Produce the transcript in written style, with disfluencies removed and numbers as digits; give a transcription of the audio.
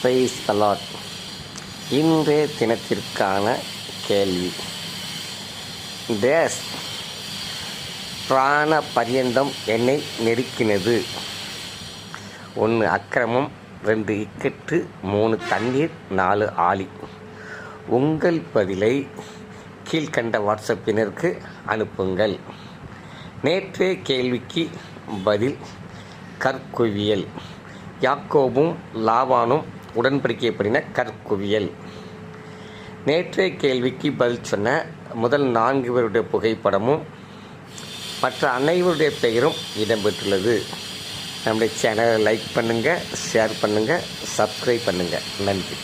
Praise the Lord. இன்றைய தினத்திற்கான கேள்வி, டேஸ் பிராண பரியந்தம் என்னை நெருக்கினது. 1 அக்கிரமம், 2 இக்கட்டு, 3 தண்ணீர், 4 ஆழி. உங்கள் பதிலை கீழ்கண்ட வாட்ஸ்அப்பினருக்கு அனுப்புங்கள். நேற்றைய கேள்விக்கு பதில் கற்குவியல். யாக்கோபும் லாபானும் உடன்படிக்கைப்படின கற்குவியல். நேற்றைய கேள்விக்கு பதில் சொன்ன முதல் 4 பேருடைய புகைப்படமும் மற்ற அனைவருடைய பெயரும் இடம்பெற்றுள்ளது. நம்முடைய சேனலை லைக் பண்ணுங்கள், ஷேர் பண்ணுங்கள், சப்ஸ்கிரைப் பண்ணுங்கள். நன்றி.